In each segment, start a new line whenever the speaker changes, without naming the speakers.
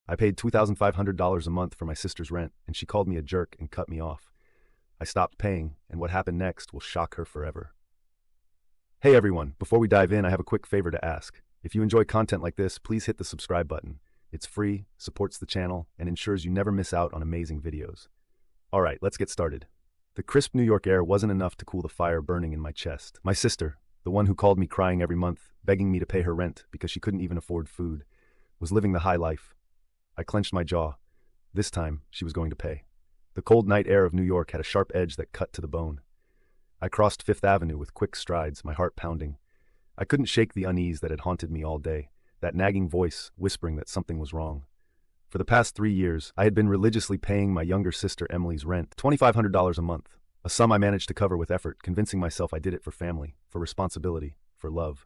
I paid $2,500 a month for my sister's rent, and she called me a jerk and cut me off. I stopped paying, and what happened next will shock her forever. Hey everyone, before we dive in, I have a quick favor to ask. If you enjoy content like this, please hit the subscribe button. It's free, supports the channel, and ensures you never miss out on amazing videos. Alright, let's get started. The crisp New York air wasn't enough to cool the fire burning in my chest. My sister, the one who called me crying every month, begging me to pay her rent because she couldn't even afford food, was living the high life. I clenched my jaw. This time, she was going to pay. The cold night air of New York had a sharp edge that cut to the bone. I crossed Fifth Avenue with quick strides, my heart pounding. I couldn't shake the unease that had haunted me all day, that nagging voice whispering that something was wrong. For the past 3 years, I had been religiously paying my younger sister Emily's rent, $2,500 a month, a sum I managed to cover with effort, convincing myself I did it for family, for responsibility, for love.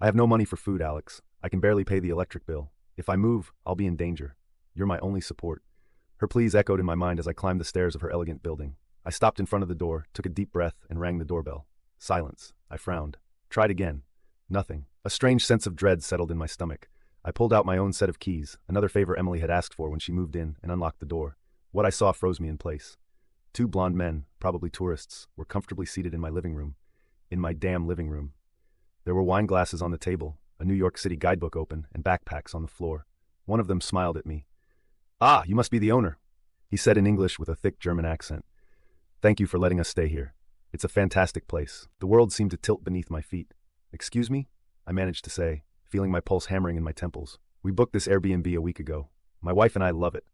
I have no money for food, Alex. I can barely pay the electric bill. If I move, I'll be in danger. You're my only support. Her pleas echoed in my mind as I climbed the stairs of her elegant building. I stopped in front of the door, took a deep breath, and rang the doorbell. Silence. I frowned. Tried again. Nothing. A strange sense of dread settled in my stomach. I pulled out my own set of keys, another favor Emily had asked for when she moved in, and unlocked the door. What I saw froze me in place. 2 blonde men, probably tourists, were comfortably seated in my living room. In my damn living room. There were wine glasses on the table, a New York City guidebook open, and backpacks on the floor. One of them smiled at me. "Ah, you must be the owner," he said in English with a thick German accent. "Thank you for letting us stay here. It's a fantastic place." The world seemed to tilt beneath my feet. "Excuse me?" I managed to say, feeling my pulse hammering in my temples. "We booked this Airbnb a week ago. My wife and I love it."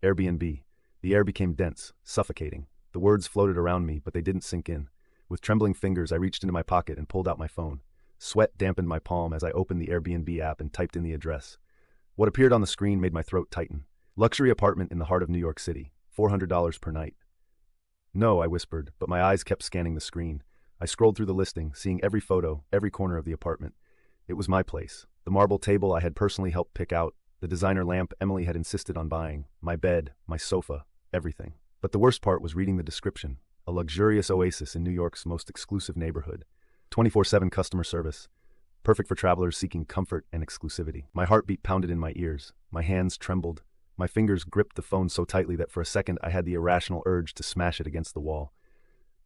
Airbnb. The air became dense, suffocating. The words floated around me, but they didn't sink in. With trembling fingers, I reached into my pocket and pulled out my phone. Sweat dampened my palm as I opened the Airbnb app and typed in the address. What appeared on the screen made my throat tighten. Luxury apartment in the heart of New York City, $400 per night. "No," I whispered, but my eyes kept scanning the screen. I scrolled through the listing, seeing every photo, every corner of the apartment. It was my place. The marble table I had personally helped pick out, the designer lamp Emily had insisted on buying, my bed, my sofa, everything. But the worst part was reading the description. A luxurious oasis in New York's most exclusive neighborhood. 24/7 customer service. Perfect for travelers seeking comfort and exclusivity. My heartbeat pounded in my ears. My hands trembled. My fingers gripped the phone so tightly that for a second I had the irrational urge to smash it against the wall.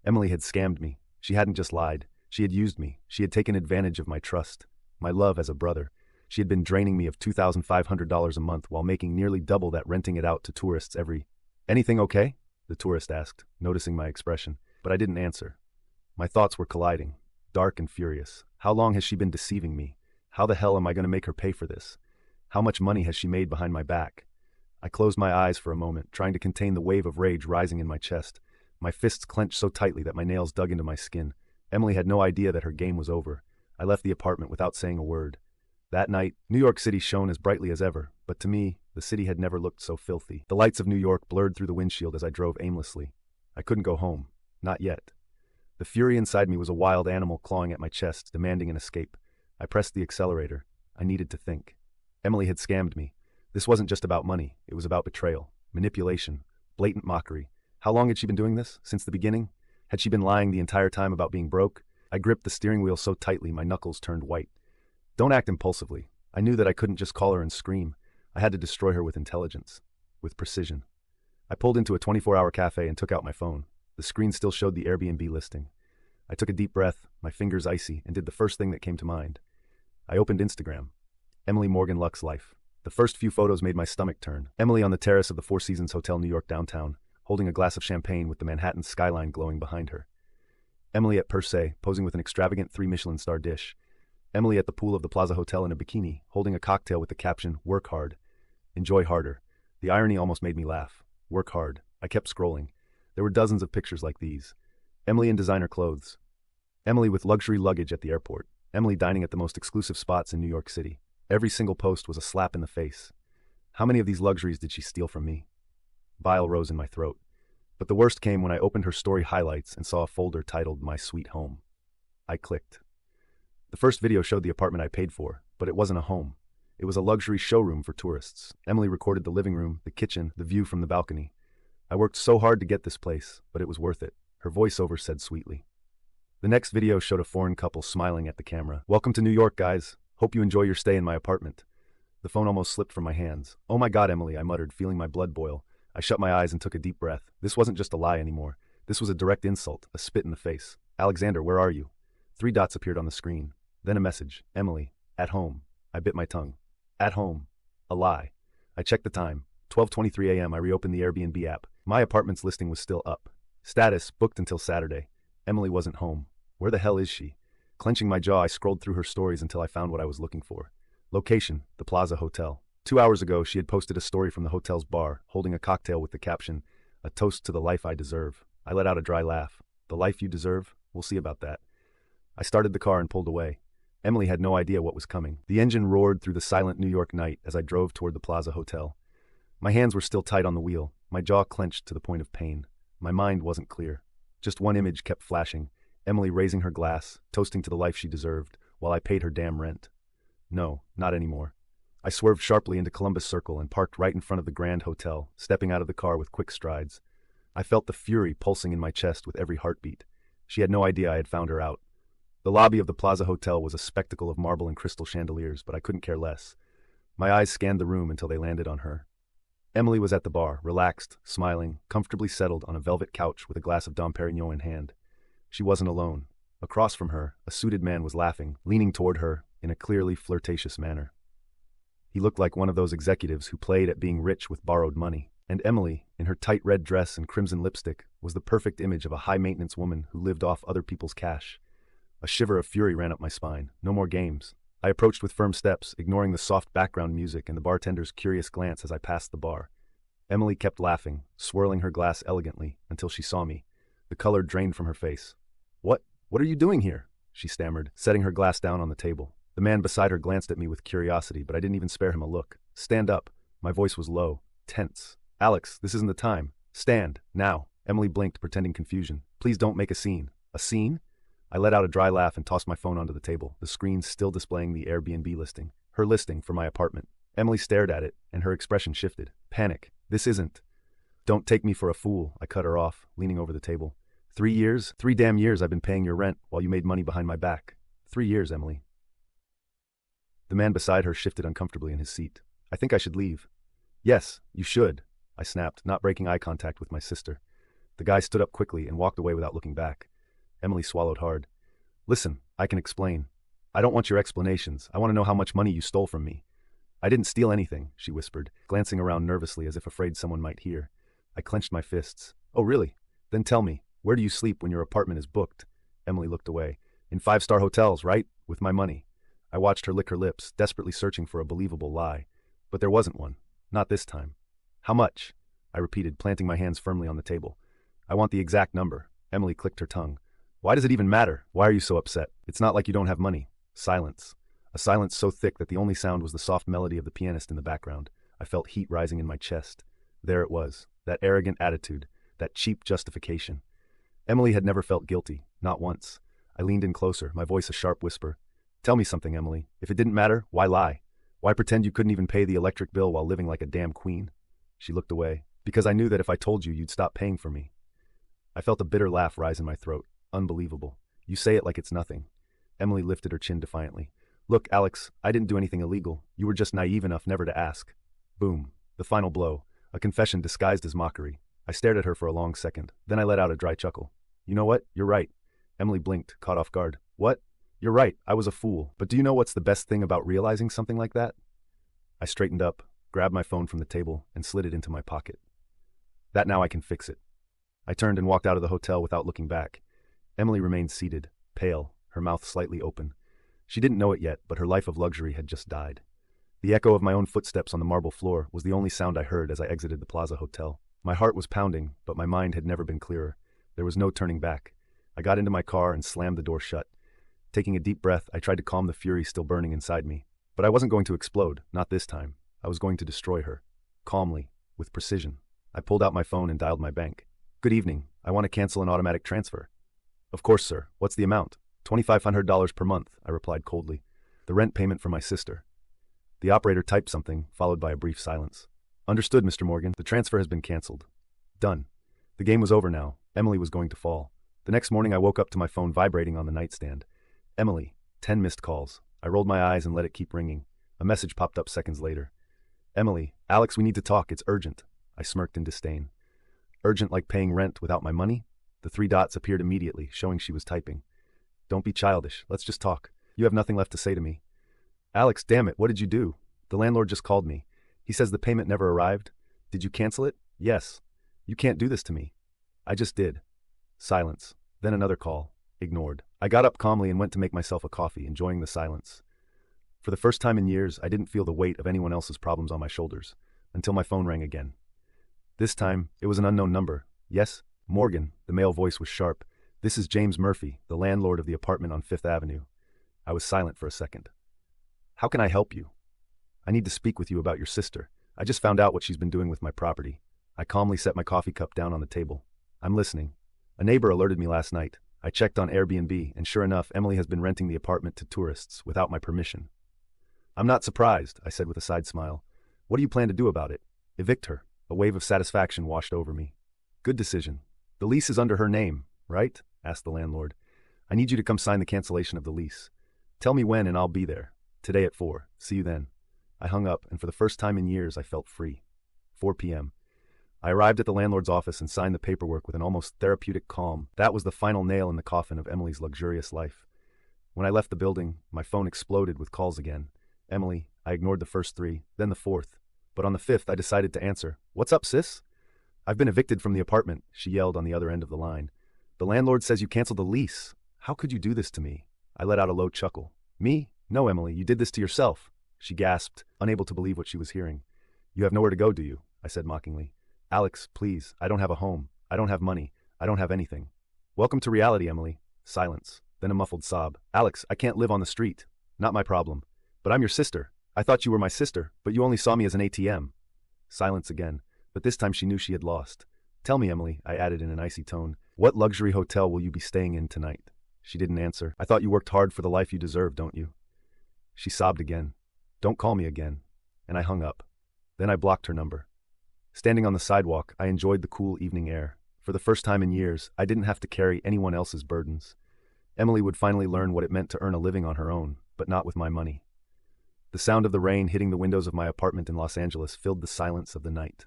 Emily had scammed me. She hadn't just lied. She had used me. She had taken advantage of my trust, my love as a brother. She had been draining me of $2,500 a month while making nearly double that, renting it out to tourists every... "Anything okay?" the tourist asked, noticing my expression. But I didn't answer. My thoughts were colliding, dark and furious. How long has she been deceiving me? How the hell am I going to make her pay for this? How much money has she made behind my back? I closed my eyes for a moment, trying to contain the wave of rage rising in my chest. My fists clenched so tightly that my nails dug into my skin. Emily had no idea that her game was over. I left the apartment without saying a word. That night, New York City shone as brightly as ever, but to me, the city had never looked so filthy. The lights of New York blurred through the windshield as I drove aimlessly. I couldn't go home. Not yet. The fury inside me was a wild animal clawing at my chest, demanding an escape. I pressed the accelerator. I needed to think. Emily had scammed me. This wasn't just about money. It was about betrayal, manipulation, blatant mockery. How long had she been doing this? Since the beginning? Had she been lying the entire time about being broke? I gripped the steering wheel so tightly my knuckles turned white. Don't act impulsively. I knew that I couldn't just call her and scream. I had to destroy her with intelligence, with precision. I pulled into a 24-hour cafe and took out my phone. The screen still showed the Airbnb listing. I took a deep breath, my fingers icy, and did the first thing that came to mind. I opened Instagram. Emily Morgan Luxe Life. The first few photos made my stomach turn. Emily on the terrace of the Four Seasons Hotel New York downtown, holding a glass of champagne with the Manhattan skyline glowing behind her. Emily at Per Se, posing with an extravagant 3 Michelin star dish. Emily at the pool of the Plaza Hotel in a bikini, holding a cocktail with the caption, "Work hard. Enjoy harder." The irony almost made me laugh. Work hard. I kept scrolling. There were dozens of pictures like these. Emily in designer clothes. Emily with luxury luggage at the airport. Emily dining at the most exclusive spots in New York City. Every single post was a slap in the face. How many of these luxuries did she steal from me? Bile rose in my throat. But the worst came when I opened her story highlights and saw a folder titled My Sweet Home. I clicked. The first video showed the apartment I paid for, but it wasn't a home. It was a luxury showroom for tourists. Emily recorded the living room, the kitchen, the view from the balcony. I worked so hard to get this place, but it was worth it, her voiceover said sweetly. The next video showed a foreign couple smiling at the camera. "Welcome to New York, guys. Hope you enjoy your stay in my apartment." The phone almost slipped from my hands. "Oh my God, Emily," I muttered, feeling my blood boil. I shut my eyes and took a deep breath. This wasn't just a lie anymore. This was a direct insult, a spit in the face. "Alexander, where are you?" 3 dots appeared on the screen. Then a message. "Emily, at home." I bit my tongue. At home. A lie. I checked the time. 12:23 a.m. I reopened the Airbnb app. My apartment's listing was still up. Status, booked until Saturday. Emily wasn't home. Where the hell is she? Clenching my jaw, I scrolled through her stories until I found what I was looking for. Location, the Plaza Hotel. 2 hours ago, she had posted a story from the hotel's bar, holding a cocktail with the caption, "A toast to the life I deserve." I let out a dry laugh. The life you deserve? We'll see about that. I started the car and pulled away. Emily had no idea what was coming. The engine roared through the silent New York night as I drove toward the Plaza Hotel. My hands were still tight on the wheel, my jaw clenched to the point of pain. My mind wasn't clear. Just one image kept flashing, Emily raising her glass, toasting to the life she deserved, while I paid her damn rent. No, not anymore. I swerved sharply into Columbus Circle and parked right in front of the Grand Hotel, stepping out of the car with quick strides. I felt the fury pulsing in my chest with every heartbeat. She had no idea I had found her out. The lobby of the Plaza Hotel was a spectacle of marble and crystal chandeliers, but I couldn't care less. My eyes scanned the room until they landed on her. Emily was at the bar, relaxed, smiling, comfortably settled on a velvet couch with a glass of Dom Perignon in hand. She wasn't alone. Across from her, a suited man was laughing, leaning toward her in a clearly flirtatious manner. He looked like one of those executives who played at being rich with borrowed money. And Emily, in her tight red dress and crimson lipstick, was the perfect image of a high-maintenance woman who lived off other people's cash. A shiver of fury ran up my spine. No more games. I approached with firm steps, ignoring the soft background music and the bartender's curious glance as I passed the bar. Emily kept laughing, swirling her glass elegantly, until she saw me. The color drained from her face. What are you doing here?" she stammered, setting her glass down on the table. The man beside her glanced at me with curiosity, but I didn't even spare him a look. "Stand up." My voice was low, tense. "Alex, this isn't the time. Stand, now." Emily blinked, pretending confusion. "Please don't make a scene." "A scene?" I let out a dry laugh and tossed my phone onto the table, the screen still displaying the Airbnb listing. Her listing for my apartment. Emily stared at it, and her expression shifted. Panic. "This isn't." "Don't take me for a fool," I cut her off, leaning over the table. 3 years? 3 damn years I've been paying your rent while you made money behind my back. 3 years, Emily. The man beside her shifted uncomfortably in his seat. "I think I should leave." "Yes, you should," I snapped, not breaking eye contact with my sister. The guy stood up quickly and walked away without looking back. Emily swallowed hard. "Listen, I can explain. I don't want your explanations. I want to know how much money you stole from me." "I didn't steal anything," she whispered, glancing around nervously as if afraid someone might hear. I clenched my fists. "Oh, really? Then tell me, where do you sleep when your apartment is booked?" Emily looked away. "In 5-star hotels, right? With my money." I watched her lick her lips, desperately searching for a believable lie. But there wasn't one. Not this time. "How much?" I repeated, planting my hands firmly on the table. "I want the exact number." Emily clicked her tongue. "Why does it even matter? Why are you so upset? It's not like you don't have money." Silence. A silence so thick that the only sound was the soft melody of the pianist in the background. I felt heat rising in my chest. There it was. That arrogant attitude. That cheap justification. Emily had never felt guilty. Not once. I leaned in closer, my voice a sharp whisper. "Tell me something, Emily. If it didn't matter, why lie? Why pretend you couldn't even pay the electric bill while living like a damn queen?" She looked away. "Because I knew that if I told you, you'd stop paying for me." I felt a bitter laugh rise in my throat. Unbelievable. You say it like it's nothing. Emily lifted her chin defiantly. "Look, Alex, I didn't do anything illegal. You were just naive enough never to ask." Boom. The final blow. A confession disguised as mockery. I stared at her for a long second. Then I let out a dry chuckle. "You know what? You're right." Emily blinked, caught off guard. "What?" "You're right. I was a fool. But do you know what's the best thing about realizing something like that?" I straightened up, grabbed my phone from the table, and slid it into my pocket. "That now I can fix it." I turned and walked out of the hotel without looking back. Emily remained seated, pale, her mouth slightly open. She didn't know it yet, but her life of luxury had just died. The echo of my own footsteps on the marble floor was the only sound I heard as I exited the Plaza Hotel. My heart was pounding, but my mind had never been clearer. There was no turning back. I got into my car and slammed the door shut. Taking a deep breath, I tried to calm the fury still burning inside me. But I wasn't going to explode, not this time. I was going to destroy her. Calmly, with precision. I pulled out my phone and dialed my bank. "Good evening. I want to cancel an automatic transfer." "Of course, sir. What's the amount?" $2,500 per month, I replied coldly. "The rent payment for my sister." The operator typed something, followed by a brief silence. "Understood, Mr. Morgan. The transfer has been canceled." Done. The game was over now. Emily was going to fall. The next morning I woke up to my phone vibrating on the nightstand. Emily. 10 missed calls. I rolled my eyes and let it keep ringing. A message popped up seconds later. Emily, Alex, we need to talk. It's urgent. I smirked in disdain. Urgent like paying rent without my money? The three dots appeared immediately, showing she was typing. Don't be childish. Let's just talk. You have nothing left to say to me. Alex, damn it, what did you do? The landlord just called me. He says the payment never arrived. Did you cancel it? Yes. You can't do this to me. I just did. Silence. Then another call. Ignored. I got up calmly and went to make myself a coffee, enjoying the silence. For the first time in years, I didn't feel the weight of anyone else's problems on my shoulders, until my phone rang again. This time, it was an unknown number. Yes? Morgan. The male voice was sharp. This is James Murphy, the landlord of the apartment on Fifth Avenue. I was silent for a second. How can I help you? I need to speak with you about your sister. I just found out what she's been doing with my property. I calmly set my coffee cup down on the table. I'm listening. A neighbor alerted me last night. I checked on Airbnb, and sure enough, Emily has been renting the apartment to tourists without my permission. I'm not surprised, I said with a side smile. What do you plan to do about it? Evict her. A wave of satisfaction washed over me. Good decision. The lease is under her name, right? Asked the landlord. I need you to come sign the cancellation of the lease. Tell me when and I'll be there. Today at 4. See you then. I hung up, and for the first time in years, I felt free. 4 p.m. I arrived at the landlord's office and signed the paperwork with an almost therapeutic calm. That was the final nail in the coffin of Emily's luxurious life. When I left the building, my phone exploded with calls again. Emily, I ignored the first 3, then the 4th. But on the 5th, I decided to answer. What's up, sis? I've been evicted from the apartment, she yelled on the other end of the line. The landlord says you canceled the lease. How could you do this to me? I let out a low chuckle. Me? No, Emily, you did this to yourself. She gasped, unable to believe what she was hearing. You have nowhere to go, do you? I said mockingly. Alex, please, I don't have a home. I don't have money. I don't have anything. Welcome to reality, Emily. Silence. Then a muffled sob. Alex, I can't live on the street. Not my problem. But I'm your sister. I thought you were my sister, but you only saw me as an ATM. Silence again, but this time she knew she had lost. Tell me, Emily, I added in an icy tone, what luxury hotel will you be staying in tonight? She didn't answer. I thought you worked hard for the life you deserve, don't you? She sobbed again. Don't call me again. And I hung up. Then I blocked her number. Standing on the sidewalk, I enjoyed the cool evening air. For the first time in years, I didn't have to carry anyone else's burdens. Emily would finally learn what it meant to earn a living on her own, but not with my money. The sound of the rain hitting the windows of my apartment in Los Angeles filled the silence of the night.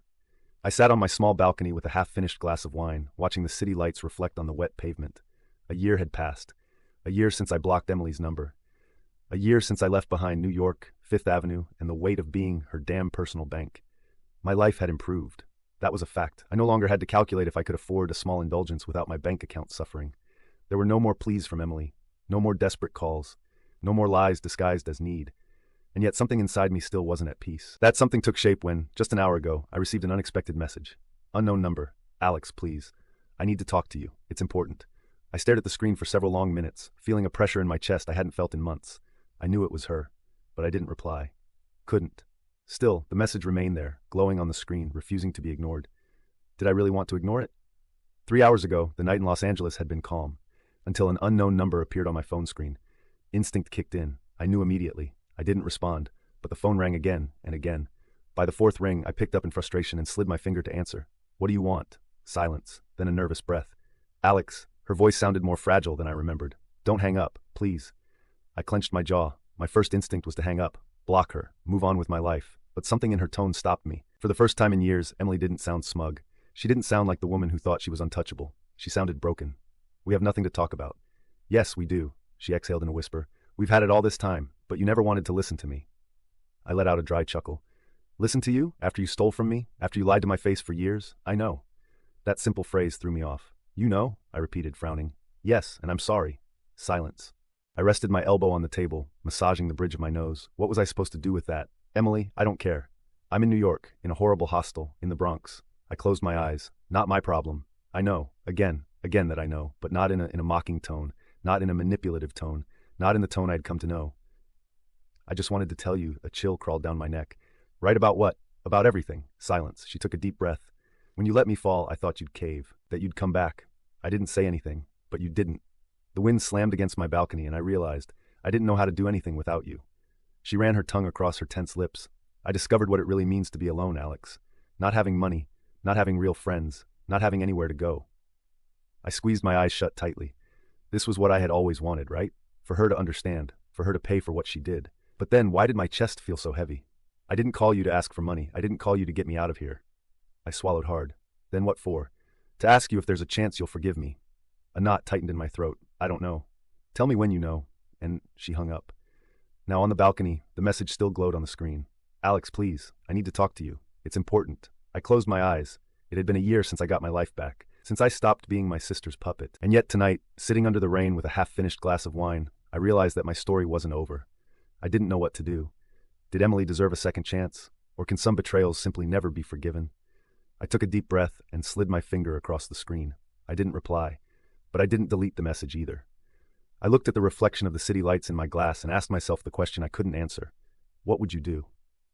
I sat on my small balcony with a half-finished glass of wine, watching the city lights reflect on the wet pavement. A year had passed. A year since I blocked Emily's number. A year since I left behind New York, Fifth Avenue, and the weight of being her damn personal bank. My life had improved. That was a fact. I no longer had to calculate if I could afford a small indulgence without my bank account suffering. There were no more pleas from Emily, no more desperate calls, no more lies disguised as need. And yet something inside me still wasn't at peace. That something took shape when, just an hour ago, I received an unexpected message. Unknown number. Alex, please. I need to talk to you. It's important. I stared at the screen for several long minutes, feeling a pressure in my chest I hadn't felt in months. I knew it was her, but I didn't reply. Couldn't. Still, the message remained there, glowing on the screen, refusing to be ignored. Did I really want to ignore it? 3 hours ago, the night in Los Angeles had been calm, until an unknown number appeared on my phone screen. Instinct kicked in. I knew immediately. I didn't respond, but the phone rang again and again. By the 4th ring, I picked up in frustration and slid my finger to answer. What do you want? Silence, then a nervous breath. Alex. Her voice sounded more fragile than I remembered. Don't hang up, please. I clenched my jaw. My first instinct was to hang up, block her, move on with my life. But something in her tone stopped me. For the first time in years, Emily didn't sound smug. She didn't sound like the woman who thought she was untouchable. She sounded broken. We have nothing to talk about. Yes, we do, she exhaled in a whisper. We've had it all this time, but you never wanted to listen to me. I let out a dry chuckle. Listen to you? After you stole from me? After you lied to my face for years? I know. That simple phrase threw me off. You know? I repeated, frowning. Yes, and I'm sorry. Silence. I rested my elbow on the table, massaging the bridge of my nose. What was I supposed to do with that? Emily, I don't care. I'm in New York, in a horrible hostel, in the Bronx. I closed my eyes. Not my problem. I know. Again that I know, but not in a mocking tone, not in a manipulative tone, not in the tone I'd come to know. I just wanted to tell you. A chill crawled down my neck. Right about what? About everything. Silence. She took a deep breath. When you let me fall, I thought you'd cave, that you'd come back. I didn't say anything, but you didn't. The wind slammed against my balcony, and I realized I didn't know how to do anything without you. She ran her tongue across her tense lips. I discovered what it really means to be alone, Alex. Not having money, not having real friends, not having anywhere to go. I squeezed my eyes shut tightly. This was what I had always wanted, right? For her to understand, for her to pay for what she did. But then, why did my chest feel so heavy? I didn't call you to ask for money. I didn't call you to get me out of here. I swallowed hard. Then what for? To ask you if there's a chance you'll forgive me. A knot tightened in my throat. I don't know. Tell me when you know. And she hung up. Now on the balcony, the message still glowed on the screen. Alex, please, I need to talk to you. It's important. I closed my eyes. It had been a year since I got my life back, since I stopped being my sister's puppet. And yet tonight, sitting under the rain with a half-finished glass of wine, I realized that my story wasn't over. I didn't know what to do. Did Emily deserve a second chance? Or can some betrayals simply never be forgiven? I took a deep breath and slid my finger across the screen. I didn't reply, but I didn't delete the message either. I looked at the reflection of the city lights in my glass and asked myself the question I couldn't answer. What would you do?